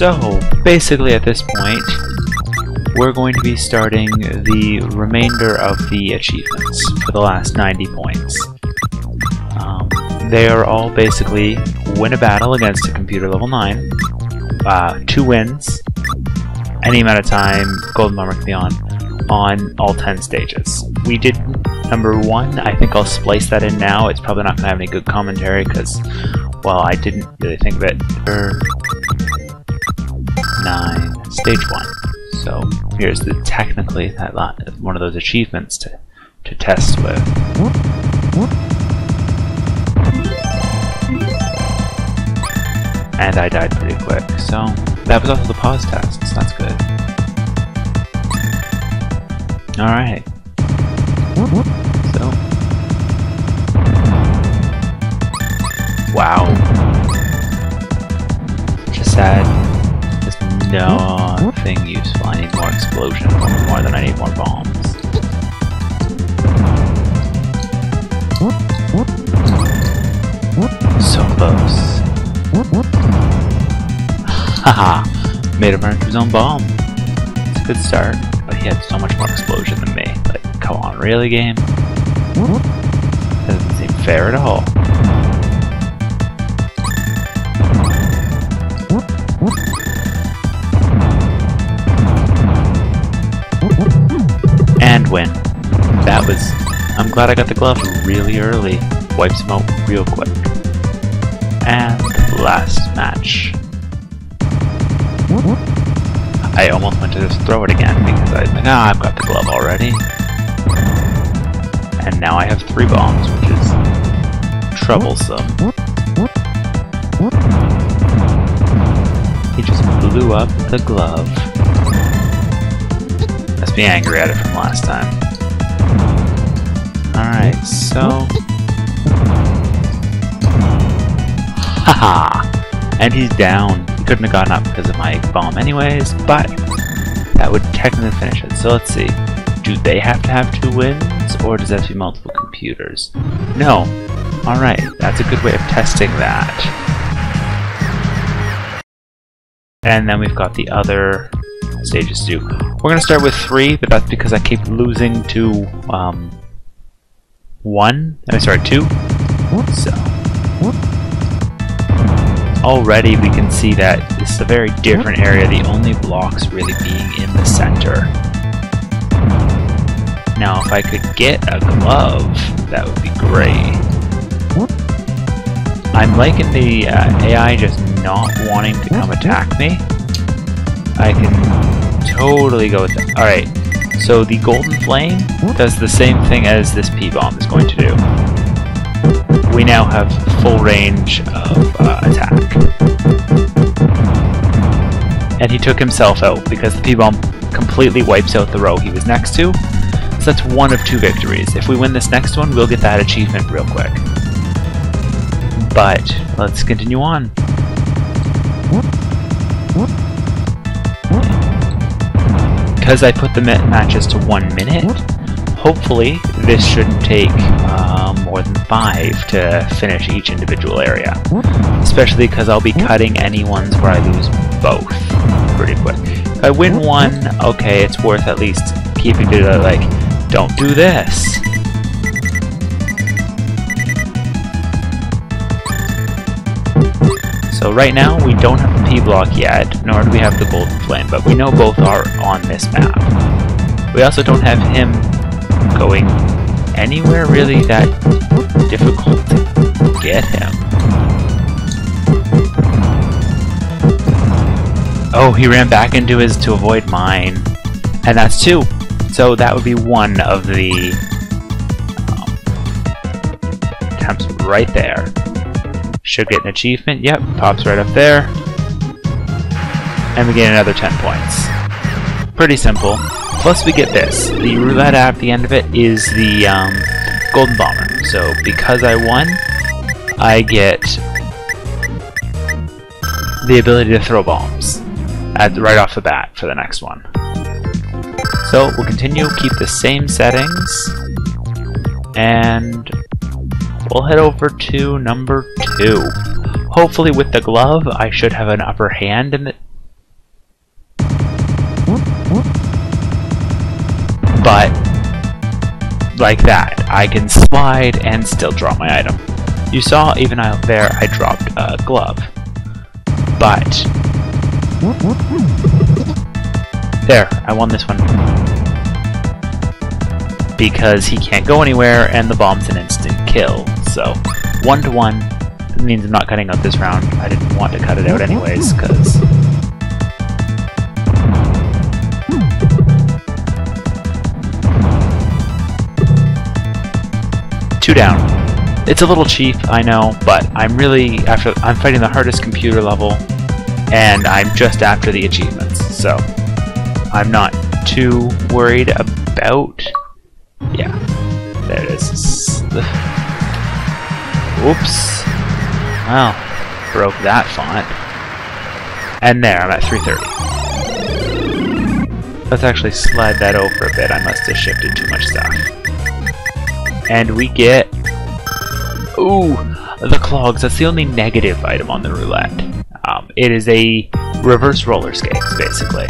So, basically at this point, we're going to be starting the remainder of the achievements for the last 90 points. They are all basically win a battle against a computer level 9, 2 wins, any amount of time Golden Bomber can be on all 10 stages. We did number 1, I think I'll splice that in now. It's probably not going to have any good commentary because, well, I didn't really think that... 9, stage 1. So here's technically that one of those achievements to test with. And I died pretty quick, so that was also the pause test, so that's good. Alright. So. Wow. Just sad. There's nothing useful. I need more explosion, more than I need more bombs. So close. Haha! Made him earn his own bomb. It's a good start, but he had so much more explosion than me. Like, come on, really, game? Doesn't seem fair at all. And win. That was... I'm glad I got the glove really early. Wipes him out real quick. And last match. I almost went to just throw it again because I was like, I've got the glove already. And now I have 3 bombs, which is troublesome. He just blew up the glove. Must be angry at it from last time. Alright, so... Haha! And he's down. He couldn't have gotten up because of my bomb anyways, but that would technically finish it. So let's see. Do they have to have 2 wins, or does that have to be multiple computers? No. Alright, that's a good way of testing that. And then we've got the other stages to do. We're going to start with 3, but that's because I keep losing to 2. So... Already we can see that this is a very different area, the only blocks really being in the center. Now if I could get a glove, that would be great. I'm liking the AI just not wanting to come attack me. I can totally go with that. Alright, so the golden flame does the same thing as this P-bomb is going to do. We now have full range of attack. And he took himself out because the P-bomb completely wipes out the row he was next to. So that's 1 of 2 victories. If we win this next one, we'll get that achievement real quick. But let's continue on. Because I put the matches to 1 minute, hopefully this shouldn't take more than 5 to finish each individual area. Especially because I'll be cutting any ones where I lose both pretty quick. If I win 1, okay, it's worth at least keeping to the, like, don't do this. So right now we don't have the P block yet, nor do we have the golden flame, but we know both are on this map. We also don't have him going anywhere really that difficult to get him. Oh, he ran back into his to avoid mine. And that's 2. So that would be 1 of the attempts right there. Should get an achievement. Yep, pops right up there. And we get another 10 points. Pretty simple. Plus we get this. The roulette at the end of it is the Golden Bomber. So because I won, I get the ability to throw bombs right off the bat for the next one. So we'll continue, keep the same settings, and we'll head over to number 2. Hopefully with the glove I should have an upper hand but like that, I can slide and still drop my item. You saw even out there I dropped a glove, but there, I won this one because he can't go anywhere and the bomb's an instant kill. So 1-1 means I'm not cutting out this round. I didn't want to cut it out anyways because 2 down. It's a little cheap, I know, but I'm fighting the hardest computer level, and I'm just after the achievements, so I'm not too worried about. Yeah, there it is. Oops. Well, broke that font. And there, I'm at 330. Let's actually slide that over a bit. I must have shifted too much stuff. And we get... Ooh! The clogs. That's the only negative item on the roulette. It is a reverse roller skates, basically.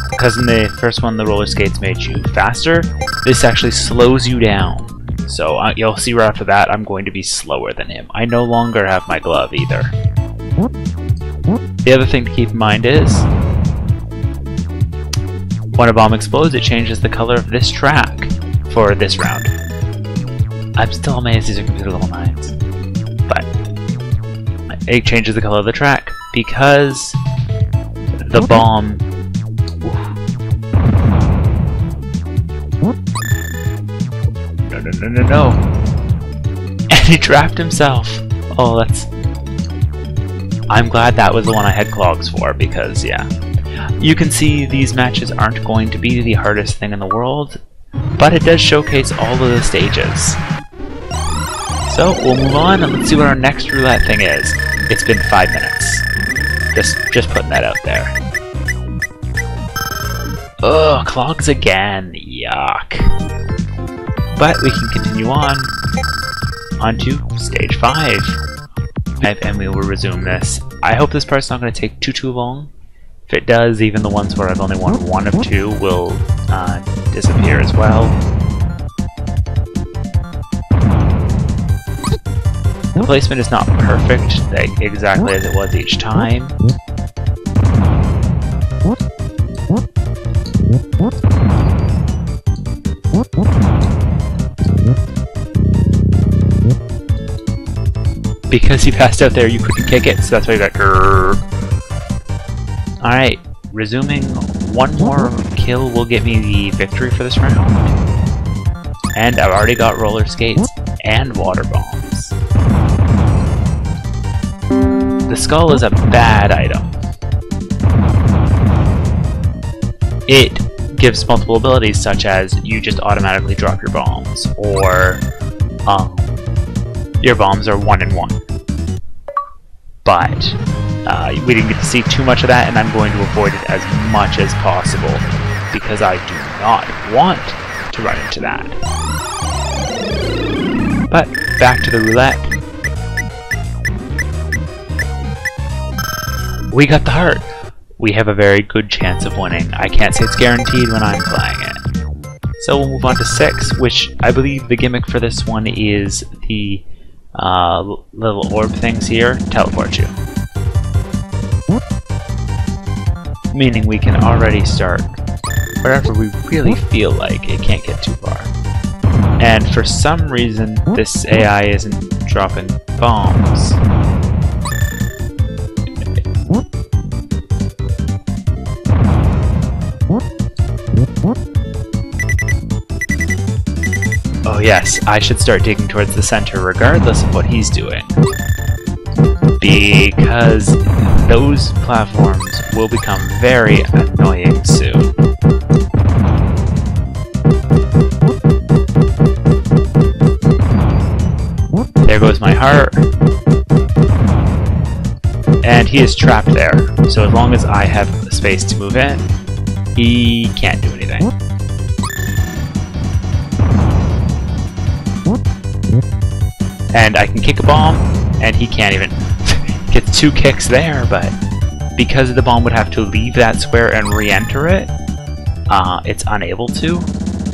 Because in the first one, the roller skates made you faster. This actually slows you down. So you'll see right after that, I'm going to be slower than him. I no longer have my glove either. The other thing to keep in mind is, when a bomb explodes, it changes the color of this track for this round. I'm still amazed these are computer level 9s. But it changes the color of the track because the bomb... No. And he trapped himself. Oh, that's... I'm glad that was the one I had clogs for, because, yeah. You can see these matches aren't going to be the hardest thing in the world, but it does showcase all of the stages. So, we'll move on, and let's see what our next roulette thing is. It's been 5 minutes. Just putting that out there. Ugh, clogs again. Yuck. But we can continue on to stage 5, and we will resume this. I hope this part's not going to take too long. If it does, even the ones where I've only won 1 of 2 will disappear as well. The placement is not perfect, like exactly as it was each time. Because he passed out there, you couldn't kick it, so that's why you got grrr. Alright, resuming. 1 more kill will get me the victory for this round. And I've already got roller skates and water bombs. The skull is a bad item. It gives multiple abilities, such as you just automatically drop your bombs, or your bombs are 1 and 1. But we didn't get to see too much of that, and I'm going to avoid it as much as possible because I do not want to run into that. But back to the roulette. We got the heart. We have a very good chance of winning. I can't say it's guaranteed when I'm playing it. So we'll move on to 6, which I believe the gimmick for this one is the little orb things here teleport you. Meaning we can already start wherever we really feel like. It can't get too far. And for some reason, this AI isn't dropping bombs. Oh yes, I should start digging towards the center regardless of what he's doing. Because those platforms will become very annoying soon. There goes my heart. And he is trapped there, so as long as I have space to move in, he can't do anything. And I can kick a bomb, and he can't even get 2 kicks there, but because the bomb would have to leave that square and re-enter it, it's unable to,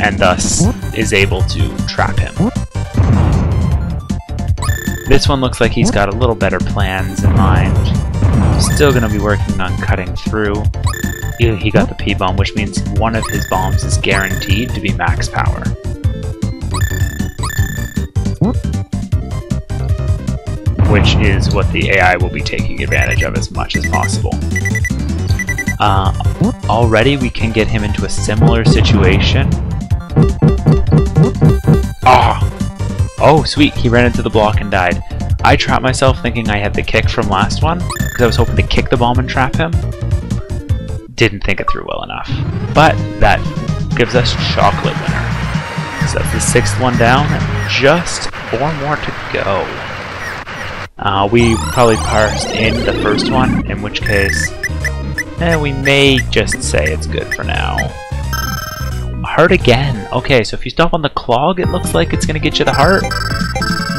and thus is able to trap him. This one looks like he's got a little better plans in mind. Still going to be working on cutting through. He got the P-bomb, which means one of his bombs is guaranteed to be max power. Which is what the AI will be taking advantage of as much as possible. Already we can get him into a similar situation. Oh, sweet, he ran into the block and died. I trapped myself thinking I had the kick from last one, because I was hoping to kick the bomb and trap him. Didn't think it through well enough. But that gives us chocolate winner. So that's the sixth one down, just 4 more to go. We probably parsed in the first one, in which case we may just say it's good for now. Heart again. Okay, so if you stop on the clog, it looks like it's going to get you the heart.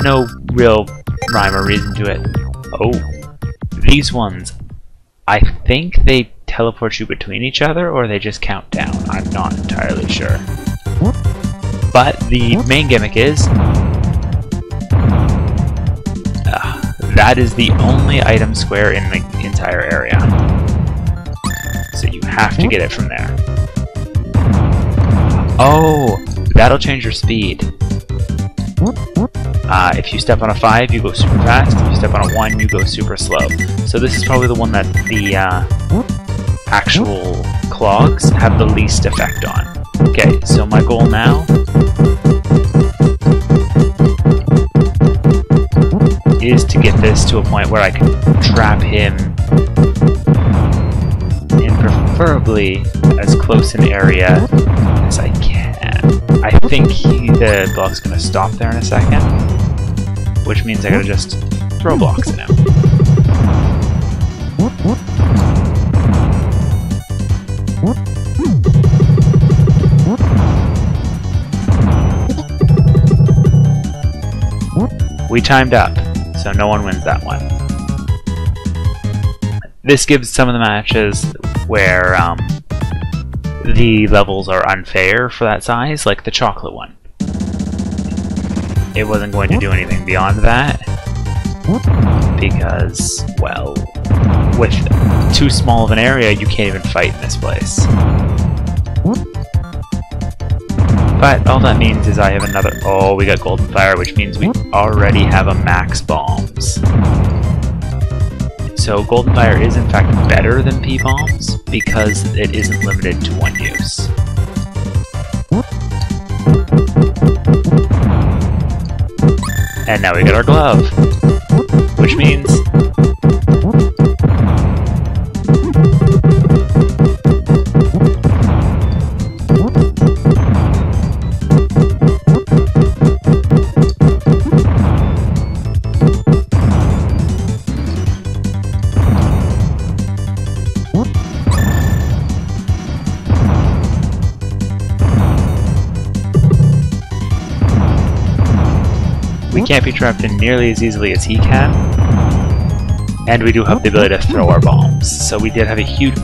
No real rhyme or reason to it. Oh, these ones. I think they teleport you between each other, or they just count down. I'm not entirely sure. But the main gimmick is that is the only item square in the entire area. So you have to get it from there. Oh, that'll change your speed. If you step on a 5, you go super fast. If you step on a 1, you go super slow. So this is probably the one that the actual clogs have the least effect on. Okay, so my goal now is to get this to a point where I can trap him in preferably as close an area as I can. I think the block's going to stop there in a second, which means I gotta just throw blocks at him. We timed up, so no one wins that one. This gives some of the matches where the levels are unfair for that size, like the chocolate one. It wasn't going to do anything beyond that, because, well, with too small of an area, you can't even fight in this place. But all that means is I have another... Oh, we got Golden Fire, which means we already have a max bombs. So Golden Fire is in fact better than P-bombs, because it isn't limited to one use. And now we get our glove, which means we can't be trapped in nearly as easily as he can, and we do have the ability to throw our bombs. So we did have a huge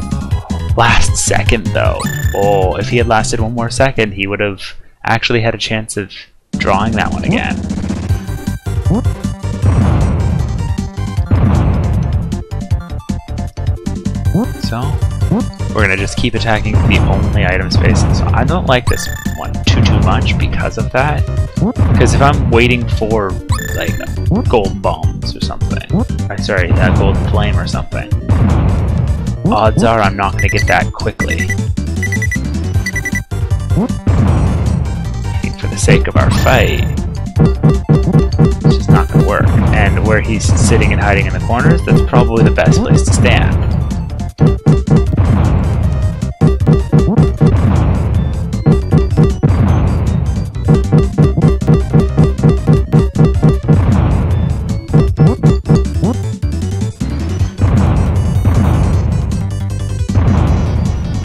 last second though. Oh, if he had lasted one more second, he would have actually had a chance of drawing that one again. So we're gonna just keep attacking the only item spaces. So I don't like this one too much because of that. Because if I'm waiting for like golden bombs or something, sorry, golden flame or something, odds are I'm not gonna get that quickly. And for the sake of our fight, it's just not gonna work. And where he's sitting and hiding in the corners, that's probably the best place to stand.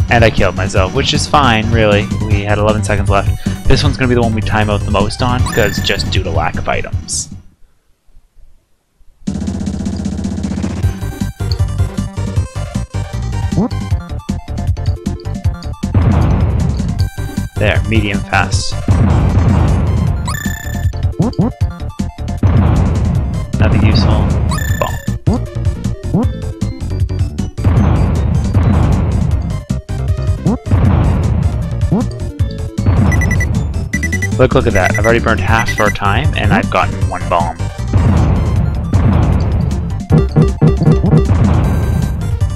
And I killed myself, which is fine, really. We had 11 seconds left. This one's going to be the one we time out the most on, because just due to lack of items. There, medium fast. Nothing useful. Bomb. Look at that. I've already burned half of our time, and I've gotten one bomb.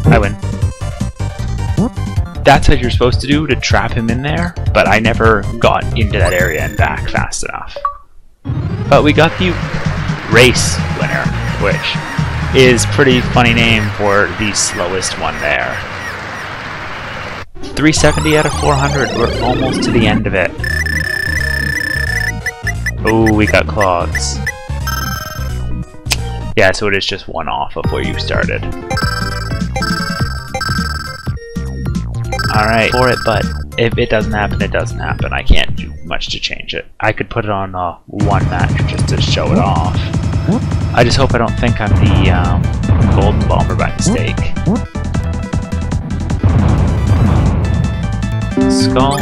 I win. That's what you're supposed to do to trap him in there, but I never got into that area and back fast enough. But we got the race winner, which is pretty funny name for the slowest one there. 370 out of 400, we're almost to the end of it. Oh, we got clogs. Yeah, so it is just one off of where you started. Alright, for it, but if it doesn't happen, it doesn't happen. I can't do much to change it. I could put it on one match just to show it off. I just hope I don't think I'm the golden bomber by mistake. Skull.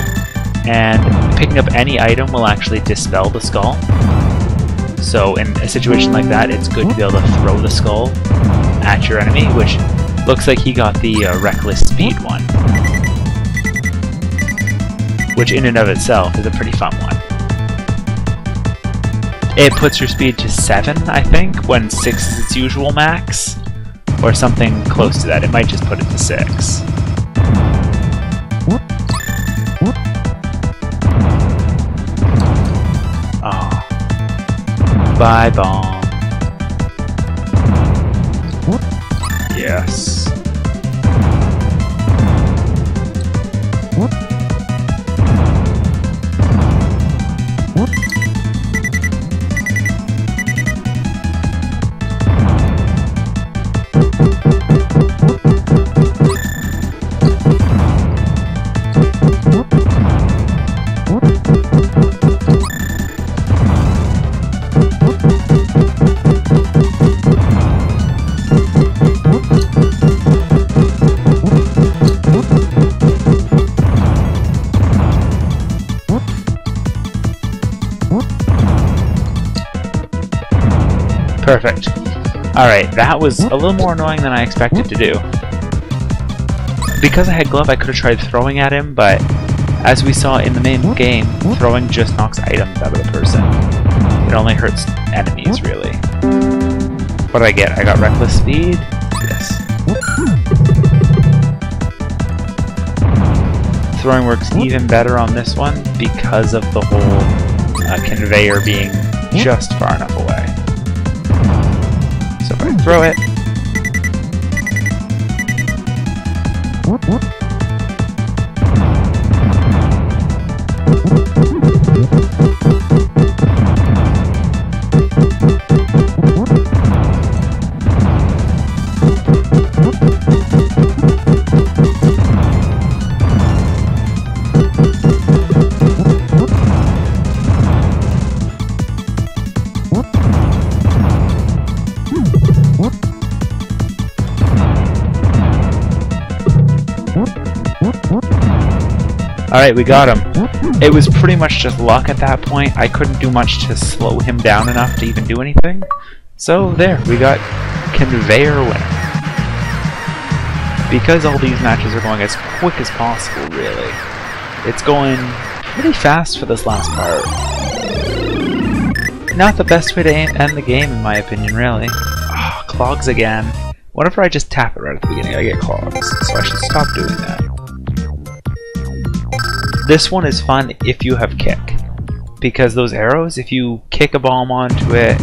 And picking up any item will actually dispel the skull. So in a situation like that, it's good to be able to throw the skull at your enemy, which looks like he got the reckless speed one. Which in and of itself is a pretty fun one. It puts your speed to 7, I think, when 6 is its usual max. Or something close to that. It might just put it to 6. Bye, bomb. Yes. Perfect. Alright, that was a little more annoying than I expected to do. Because I had glove, I could have tried throwing at him, but as we saw in the main game, throwing just knocks items out of the person. It only hurts enemies, really. What did I get? I got reckless speed? Yes. Throwing works even better on this one because of the whole conveyor being just far enough away. So if I throw it, alright, we got him. It was pretty much just luck at that point. I couldn't do much to slow him down enough to even do anything. So there, we got conveyor winner. Because all these matches are going as quick as possible, really. It's going pretty fast for this last part. Not the best way to end the game, in my opinion, really. Oh, clogs again. Whenever I just tap it right at the beginning, I get clogs. So I should stop doing that. This one is fun if you have kick, because those arrows, if you kick a bomb onto it,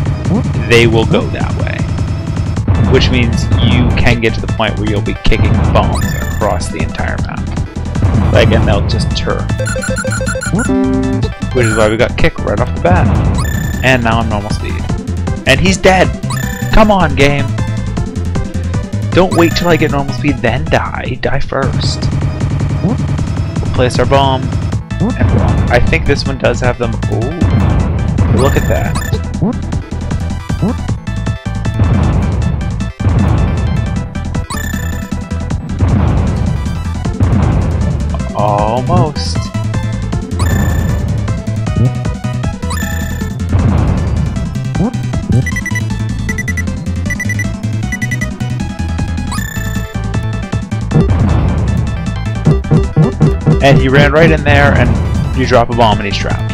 they will go that way. Which means you can get to the point where you'll be kicking bombs across the entire map. Like, and they'll just turn. Which is why we got kick right off the bat. And now I'm normal speed. And he's dead! Come on, game! Don't wait till I get normal speed, then die. Die first. Place our bomb, and block. I think this one does have them. Ooh, look at that. Almost. And he ran right in there, and you drop a bomb, and he's trapped.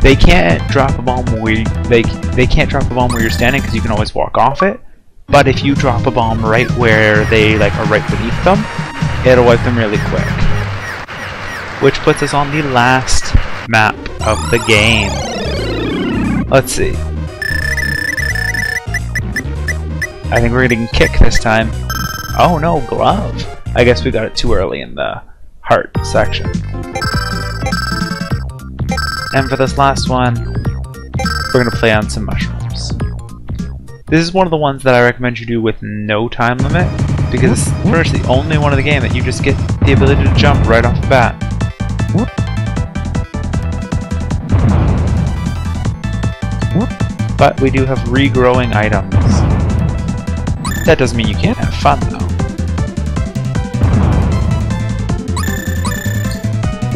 They can't drop a bomb where they can't drop a bomb where you're standing because you can always walk off it. But if you drop a bomb right where they are right beneath them, it'll wipe them really quick. Which puts us on the last map of the game. Let's see. I think we're getting kick this time. Oh no, glove. I guess we got it too early in the heart section. And for this last one, we're going to play on some mushrooms. This is one of the ones that I recommend you do with no time limit, because it's pretty much the only one in the game that you just get the ability to jump right off the bat. But we do have regrowing items. That doesn't mean you can't have fun though.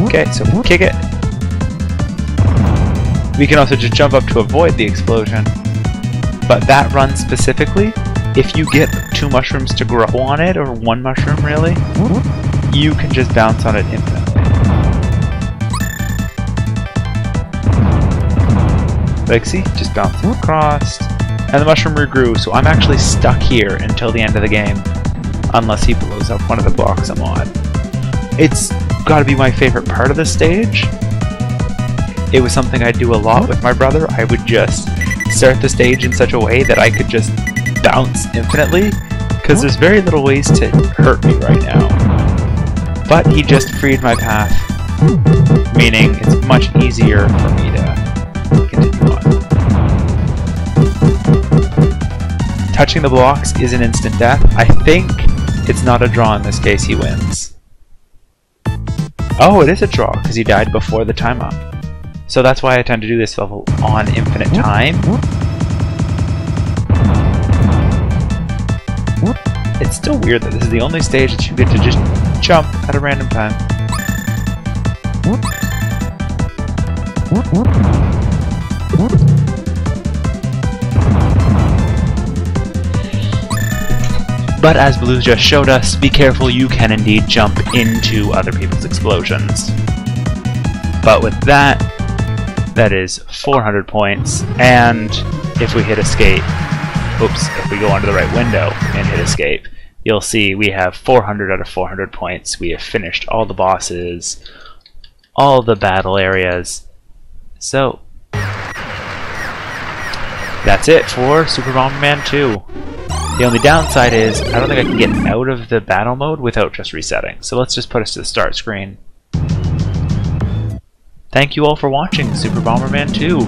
Okay, so kick it. We can also just jump up to avoid the explosion. But that run specifically, if you get 2 mushrooms to grow on it, or 1 mushroom really, you can just bounce on it infinitely. Like, see? Just bouncing across. And the mushroom regrew, so I'm actually stuck here until the end of the game. Unless he blows up one of the blocks I'm on. It's gotta be my favorite part of this stage. It was something I'd do a lot with my brother. I would just start the stage in such a way that I could just bounce infinitely, because there's very little ways to hurt me right now. But he just freed my path, meaning it's much easier for me to continue on. Touching the blocks is an instant death. I think it's not a draw in this case, he wins. Oh, it is a draw, because he died before the time up. So that's why I tend to do this level on infinite time. It's still weird that this is the only stage that you get to just jump at a random time. But as Blue just showed us, be careful, you can indeed jump into other people's explosions. But with that, that is 400 points, and if we hit escape, if we go onto the right window and hit escape, you'll see we have 400 out of 400 points. We have finished all the bosses, all the battle areas. So, that's it for Super Bomberman 2. The only downside is, I don't think I can get out of the battle mode without just resetting. So let's just put us to the start screen. Thank you all for watching Super Bomberman 2.